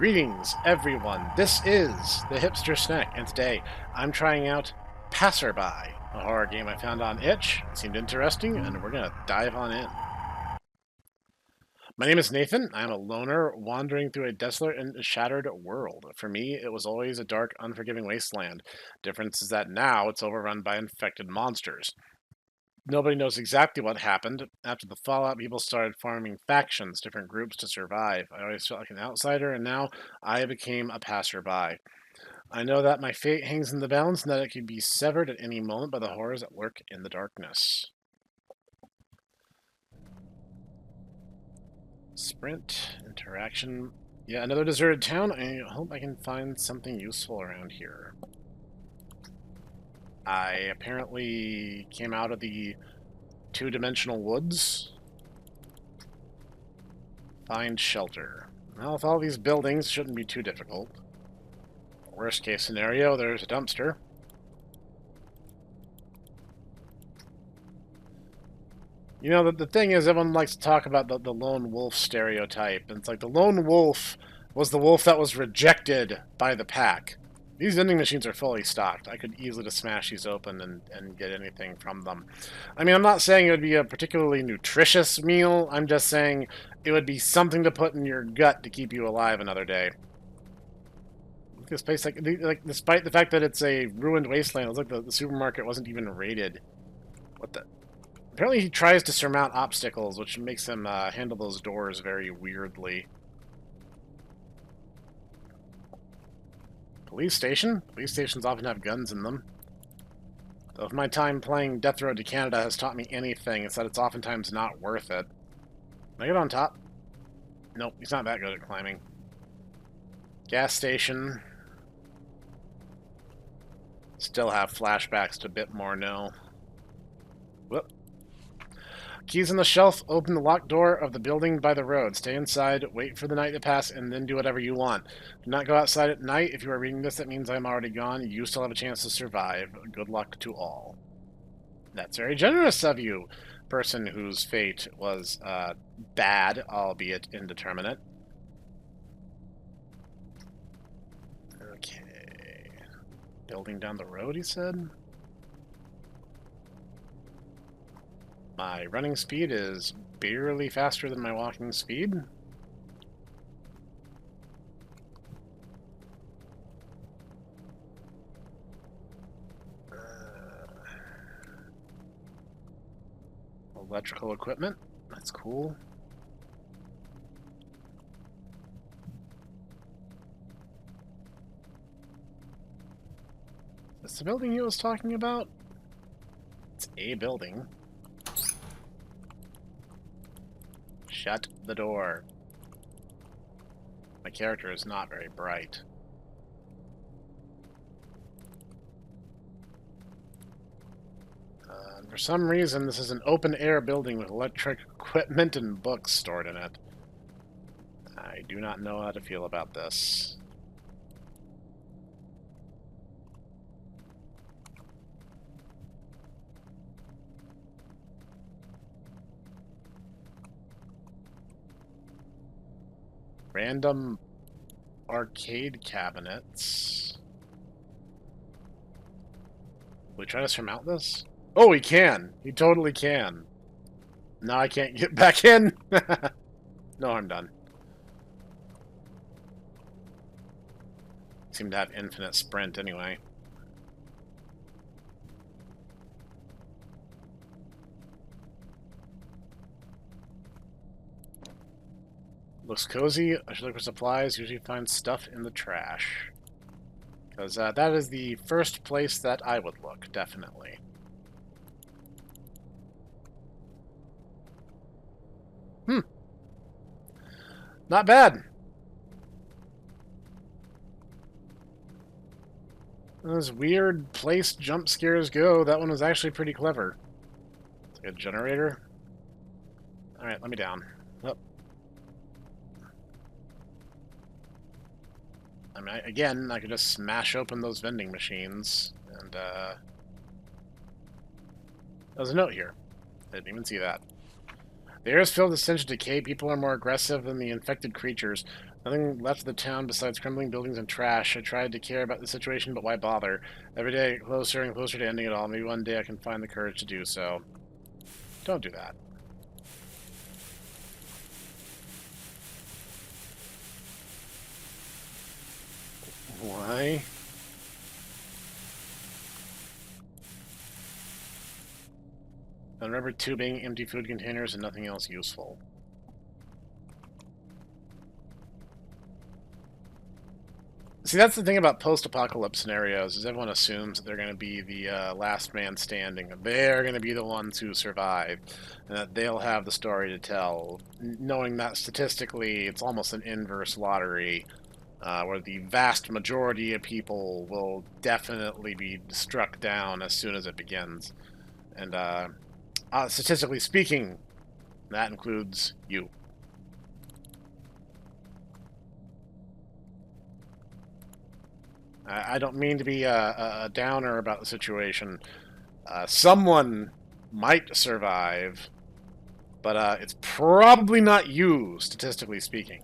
Greetings, everyone. This is the Hipster Snek, and today I'm trying out Passerby, a horror game I found on Itch. It seemed interesting, and we're gonna dive on in. My name is Nathan. I'm a loner wandering through a desolate and shattered world. For me, it was always a dark, unforgiving wasteland. Difference is that now it's overrun by infected monsters. Nobody knows exactly what happened. After the fallout, people started forming factions, different groups to survive. I always felt like an outsider, and now I became a passerby. I know that my fate hangs in the balance and that it could be severed at any moment by the horrors that lurk in the darkness. Sprint, interaction. Yeah, another deserted town. I hope I can find something useful around here. I apparently came out of the two-dimensional woods. Find shelter. Well, with all these buildings, it shouldn't be too difficult. Worst case scenario, there's a dumpster. You know, the thing is, everyone likes to talk about the lone wolf stereotype. And it's like the lone wolf was the wolf that was rejected by the pack. These vending machines are fully stocked. I could easily just smash these open and get anything from them. I mean, I'm not saying it would be a particularly nutritious meal. I'm just saying it would be something to put in your gut to keep you alive another day. This place, like despite the fact that it's a ruined wasteland, it looks like the supermarket wasn't even raided. What the? Apparently he tries to surmount obstacles, which makes him handle those doors very weirdly. Police station? Police stations often have guns in them. Though if my time playing Death Road to Canada has taught me anything, it's that it's oftentimes not worth it. Can I get on top? Nope, he's not that good at climbing. Gas station. Still have flashbacks to Bit More No. Whoop. Keys on the shelf. Open the locked door of the building by the road. Stay inside, wait for the night to pass, and then do whatever you want. Do not go outside at night. If you are reading this, that means I'm already gone. You still have a chance to survive. Good luck to all. That's very generous of you, person whose fate was bad, albeit indeterminate. Okay. Building down the road, he said? My running speed is barely faster than my walking speed. Electrical equipment. That's cool. Is this the building he was talking about? It's a building. Shut the door. My character is not very bright. For some reason, this is an open-air building with electric equipment and books stored in it. I do not know how to feel about this. Random arcade cabinets. Will we try to surmount this? Oh, he can! He totally can. Now I can't get back in! No, I'm done. Seem to have infinite sprint anyway. Looks cozy. I should look for supplies. Usually find stuff in the trash. Because that is the first place that I would look, definitely. Not bad. Those weird place jump scares go. That one was actually pretty clever. It's like a generator. Alright, let me down. Oh. I mean, again, I could just smash open those vending machines, and, there's a note here. I didn't even see that. The air is filled with stench of decay. People are more aggressive than the infected creatures. Nothing left of the town besides crumbling buildings and trash. I tried to care about the situation, but why bother? Every day I get closer and closer to ending it all. Maybe one day I can find the courage to do so. Don't do that. Why? Unrubber tubing, empty food containers, and nothing else useful. See, that's the thing about post-apocalypse scenarios, is everyone assumes that they're going to be the last man standing. They're going to be the ones who survive, and that they'll have the story to tell, knowing that statistically it's almost an inverse lottery, where the vast majority of people will definitely be struck down as soon as it begins. And statistically speaking, that includes you. I don't mean to be a downer about the situation. Someone might survive, but it's probably not you, statistically speaking.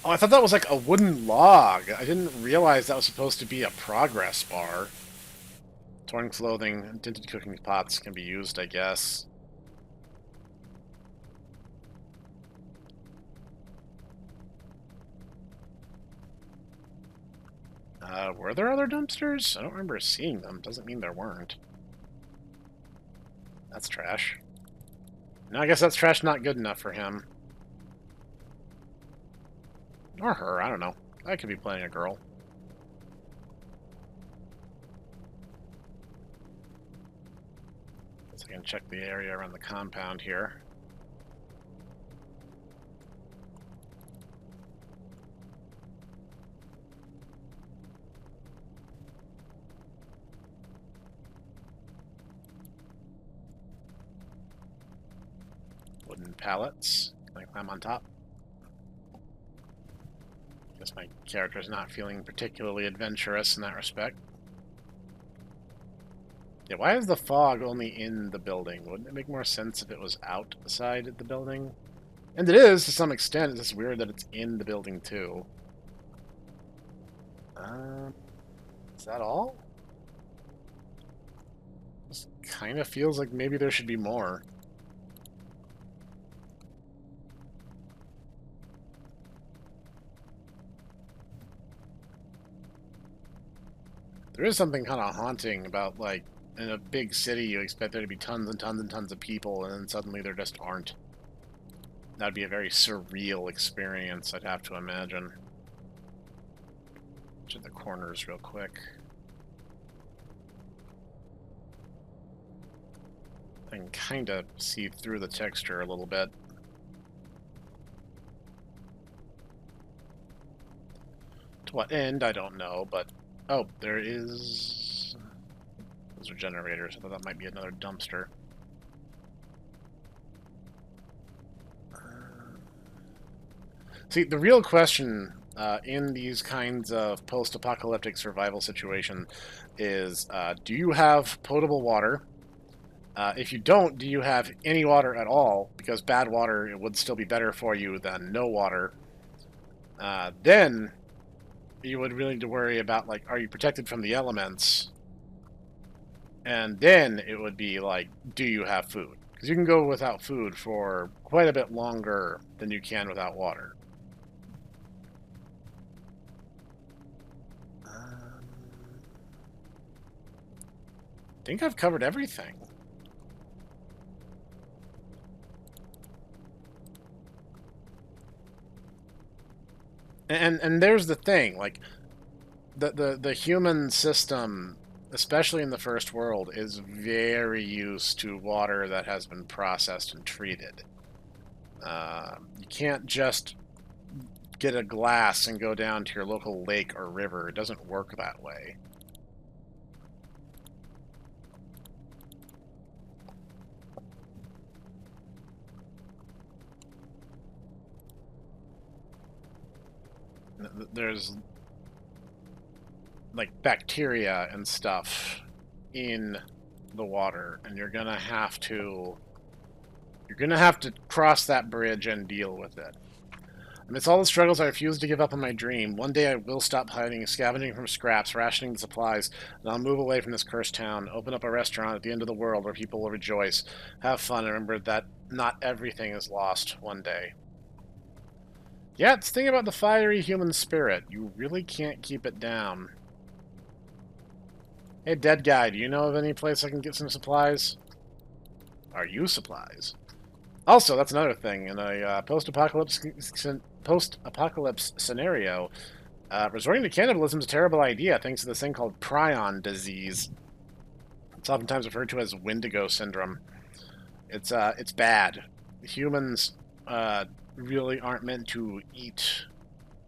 Oh, I thought that was like a wooden log. I didn't realize that was supposed to be a progress bar. Torn clothing and tinted cooking pots can be used, I guess. Were there other dumpsters? I don't remember seeing them. Doesn't mean there weren't. That's trash. No, I guess that's trash not good enough for him. Or her, I don't know. I could be playing a girl. Guess I can check the area around the compound here. Wooden pallets. Can I climb on top? Guess my character's not feeling particularly adventurous in that respect. Yeah, why is the fog only in the building? Wouldn't it make more sense if it was outside the building? And it is, to some extent. It's just weird that it's in the building, too. Is that all? This kind of feels like maybe there should be more. There is something kind of haunting about, like, in a big city, you expect there to be tons and tons and tons of people, and then suddenly there just aren't. That'd be a very surreal experience, I'd have to imagine. Check the corners real quick. I can kind of see through the texture a little bit. To what end, I don't know, but... Oh, there is... Those are generators. I thought that might be another dumpster. See, the real question in these kinds of post-apocalyptic survival situations is, do you have potable water? If you don't, do you have any water at all? Because bad water would still be better for you than no water. Then you would really need to worry about, like, are you protected from the elements? And then it would be like, do you have food? Because you can go without food for quite a bit longer than you can without water. I think I've covered everything. And there's the thing, like, the human system, especially in the first world, is very used to water that has been processed and treated. You can't just get a glass and go down to your local lake or river. It doesn't work that way. There's like bacteria and stuff in the water, and you're gonna have to cross that bridge and deal with it. Amidst all the struggles, I refuse to give up on my dream. One day I will stop hiding, scavenging from scraps, rationing the supplies, and I'll move away from this cursed town, open up a restaurant at the end of the world where people will rejoice, have fun, and remember that not everything is lost one day. Yeah, it's the thing about the fiery human spirit. You really can't keep it down. Hey, dead guy, do you know of any place I can get some supplies? Are you supplies? Also, that's another thing. In a post-apocalypse scenario, resorting to cannibalism is a terrible idea thanks to this thing called prion disease. It's oftentimes referred to as Wendigo syndrome. It's bad. Humans really aren't meant to eat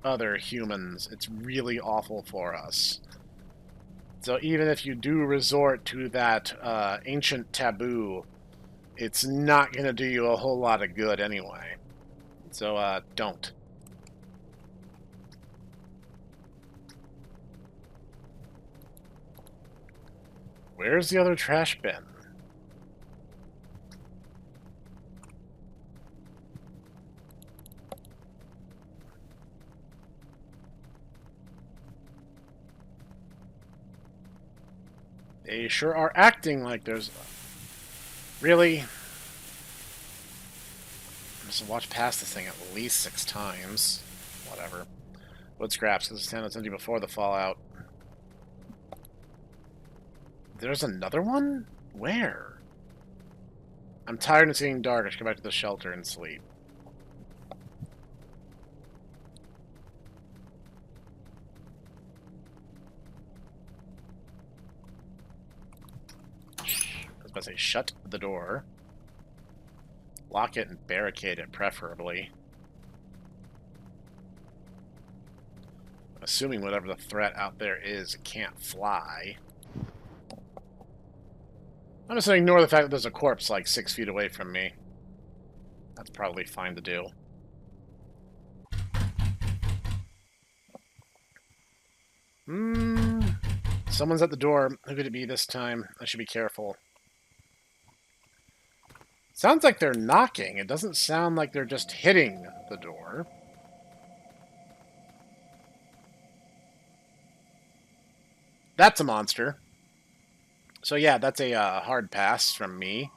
other humans. It's really awful for us. So even if you do resort to that ancient taboo, it's not going to do you a whole lot of good anyway. So don't. Where's the other trash bin? They sure are acting like there's... Really? Just watch past this thing at least 6 times. Whatever. Wood scraps, because the town was empty before the fallout. There's another one? Where? I'm tired of seeing dark. I should go back to the shelter and sleep. I was about to say, shut the door. Lock it and barricade it, preferably. Assuming whatever the threat out there is can't fly. I'm just going to ignore the fact that there's a corpse like 6 feet away from me. That's probably fine to do. Someone's at the door. Who could it be this time? I should be careful. Sounds like they're knocking. It doesn't sound like they're just hitting the door. That's a monster. So yeah, that's a hard pass from me.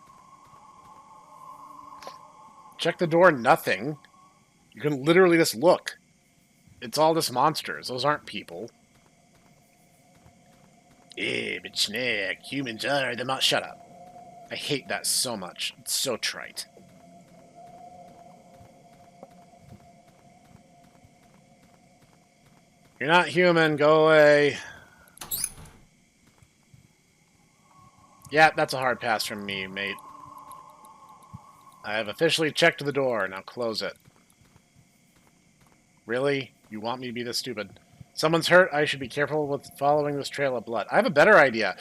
Check the door, nothing. You can literally just look. It's all just monsters. Those aren't people. Eh, but Snek, humans are the monsters. Shut up. I hate that so much. It's so trite. You're not human. Go away. Yeah, that's a hard pass from me, mate. I have officially checked the door. Now close it. Really? You want me to be this stupid? Someone's hurt. I should be careful with following this trail of blood. I have a better idea.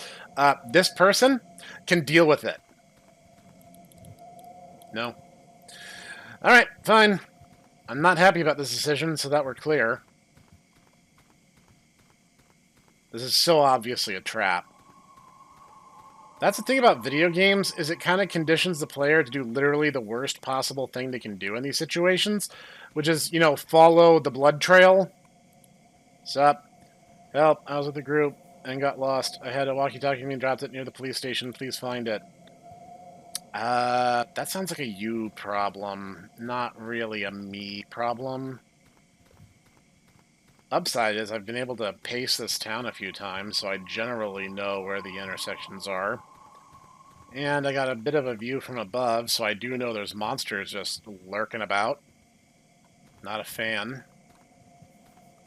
This person can deal with it. No. Alright, fine. I'm not happy about this decision, so that we're clear. This is so obviously a trap. That's the thing about video games, is it kind of conditions the player to do literally the worst possible thing they can do in these situations, which is, you know, follow the blood trail. Sup? Help, I was with the group and got lost. I had a walkie-talkie and dropped it near the police station. Please find it. That sounds like a you problem, not really a me problem. Upside is I've been able to pace this town a few times, so I generally know where the intersections are. And I got a bit of a view from above, so I do know there's monsters just lurking about. Not a fan.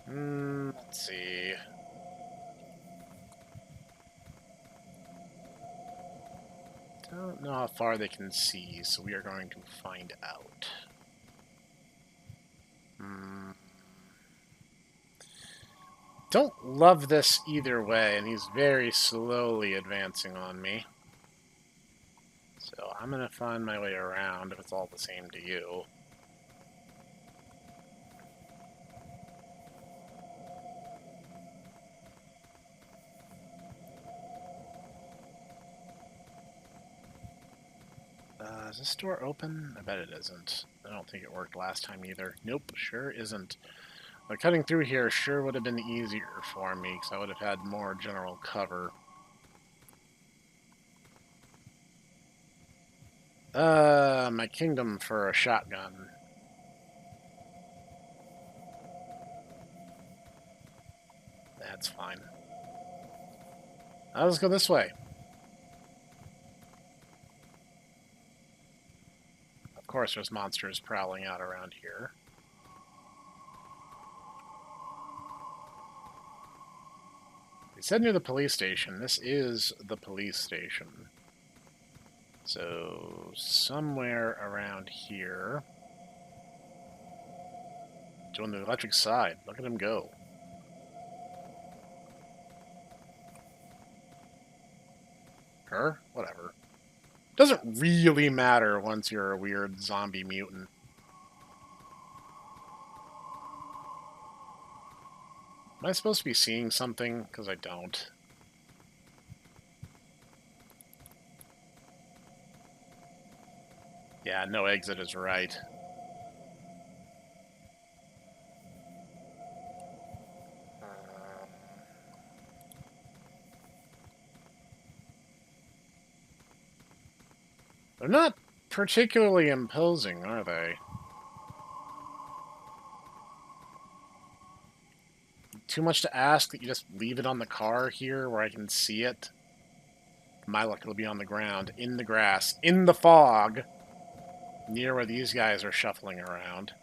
Let's see. Don't know how far they can see, so we are going to find out. Don't love this either way, and he's very slowly advancing on me. So I'm going to find my way around if it's all the same to you. Is this door open? I bet it isn't. I don't think it worked last time either. Nope, sure isn't. But cutting through here sure would have been easier for me, because I would have had more general cover. My kingdom for a shotgun. That's fine. Let's go this way. Of course, there's monsters prowling out around here. They said near the police station. This is the police station. So, somewhere around here. Doing the electric side. Look at him go. Her? Whatever. Doesn't really matter once you're a weird zombie mutant. Am I supposed to be seeing something? Because I don't. Yeah, no exit is right. They're not particularly imposing, are they? Too much to ask that you just leave it on the car here where I can see it? My luck, it'll be on the ground, in the grass, in the fog, near where these guys are shuffling around.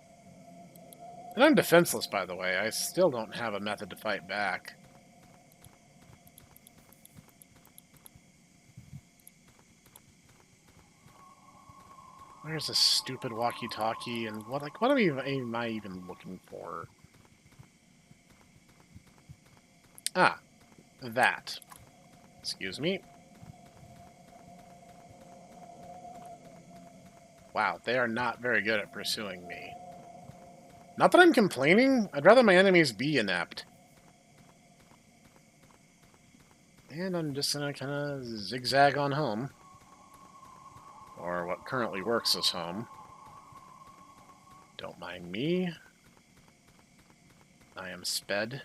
And I'm defenseless, by the way. I still don't have a method to fight back. Where's this stupid walkie-talkie? And what am I even looking for? Ah, that. Excuse me. Wow, they are not very good at pursuing me. Not that I'm complaining. I'd rather my enemies be inept. And I'm just gonna kind of zigzag on home. Or what currently works as home. Don't mind me. I am sped.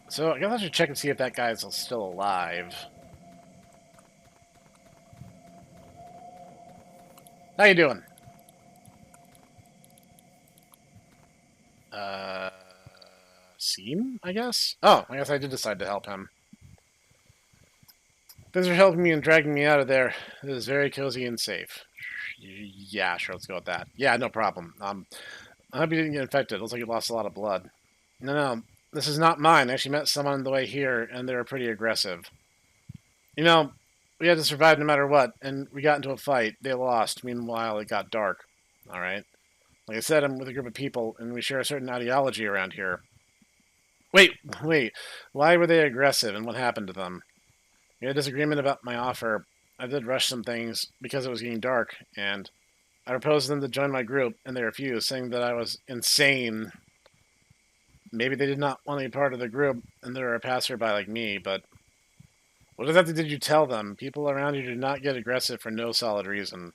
So I guess I should check and see if that guy's still alive. How you doing? Seam, I guess? Oh, I guess I did decide to help him. Thanks for helping me and dragging me out of there. It is very cozy and safe. Yeah, sure, let's go with that. Yeah, no problem. I hope you didn't get infected. Looks like you lost a lot of blood. No, this is not mine. I actually met someone on the way here, and they were pretty aggressive. You know, we had to survive no matter what, and we got into a fight. They lost. Meanwhile, it got dark. All right? Like I said, I'm with a group of people, and we share a certain ideology around here. Wait. Why were they aggressive, and what happened to them? We had a disagreement about my offer. I did rush some things because it was getting dark, and I proposed them to join my group, and they refused, saying that I was insane. Maybe they did not want to be part of the group, and they were a passerby like me, but what exactly did you tell them? People around you do not get aggressive for no solid reason.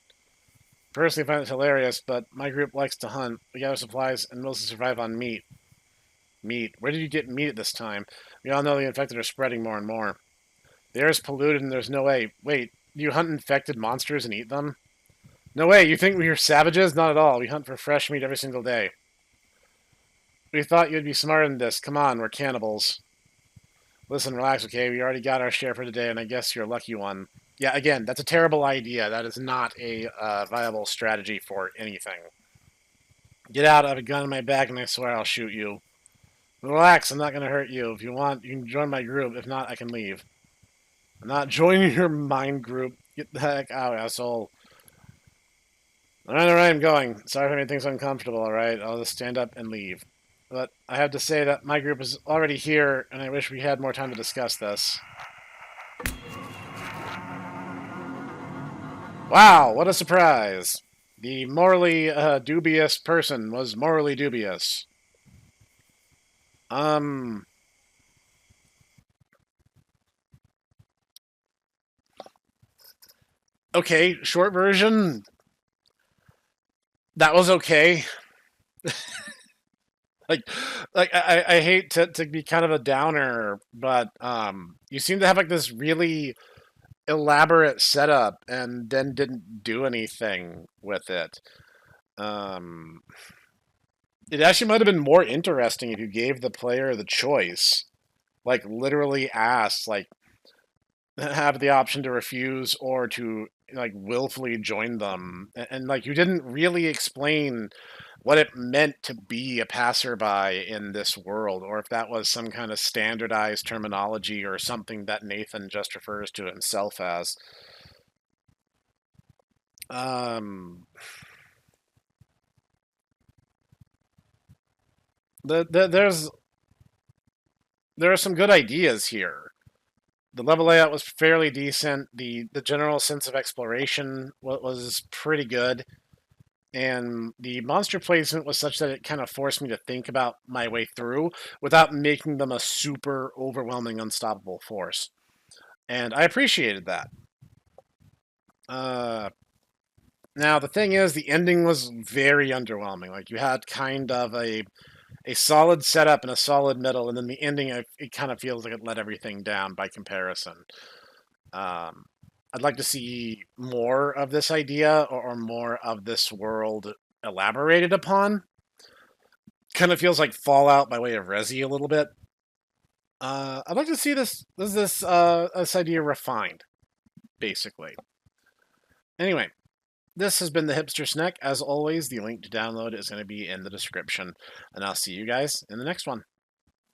Personally, I find it hilarious, but my group likes to hunt. We gather supplies and mostly survive on meat. Meat? Where did you get meat at this time? We all know the infected are spreading more and more. The air is polluted and there's no way. Wait, do you hunt infected monsters and eat them? No way, you think we are savages? Not at all. We hunt for fresh meat every single day. We thought you'd be smarter than this. Come on, we're cannibals. Listen, relax, okay? We already got our share for today, and I guess you're a lucky one. Yeah, again, that's a terrible idea. That is not a viable strategy for anything. Get out, I have a gun in my back, and I swear I'll shoot you. Relax, I'm not going to hurt you. If you want, you can join my group. If not, I can leave. I'm not joining your mind group. Get the heck out, asshole. Alright, I'm going. Sorry if I made things uncomfortable, alright? I'll just stand up and leave. But I have to say that my group is already here, and I wish we had more time to discuss this. Wow, what a surprise! The morally dubious person was morally dubious. Okay, short version, that was okay. like I hate to be kind of a downer, but you seem to have like this really elaborate setup and then didn't do anything with it. Um, it actually might have been more interesting if you gave the player the choice, like literally asked, like have the option to refuse or to like willfully join them, like you didn't really explain what it meant to be a passerby in this world, or if that was some kind of standardized terminology or something that Nathan just refers to himself as. Um, there's there are some good ideas here. The level layout was fairly decent. The general sense of exploration was pretty good, and the monster placement was such that it kind of forced me to think about my way through without making them a super overwhelming, unstoppable force. And I appreciated that. Uh, Now the thing is, the ending was very underwhelming. Like you had kind of a solid setup and a solid middle, and then the ending it kind of feels like it let everything down by comparison. Um, I'd like to see more of this idea or more of this world elaborated upon. Kind of feels like Fallout by way of Resi a little bit. I'd like to see this idea refined, basically. Anyway, this has been the Hipster Snek. As always, the link to download is going to be in the description, and I'll see you guys in the next one.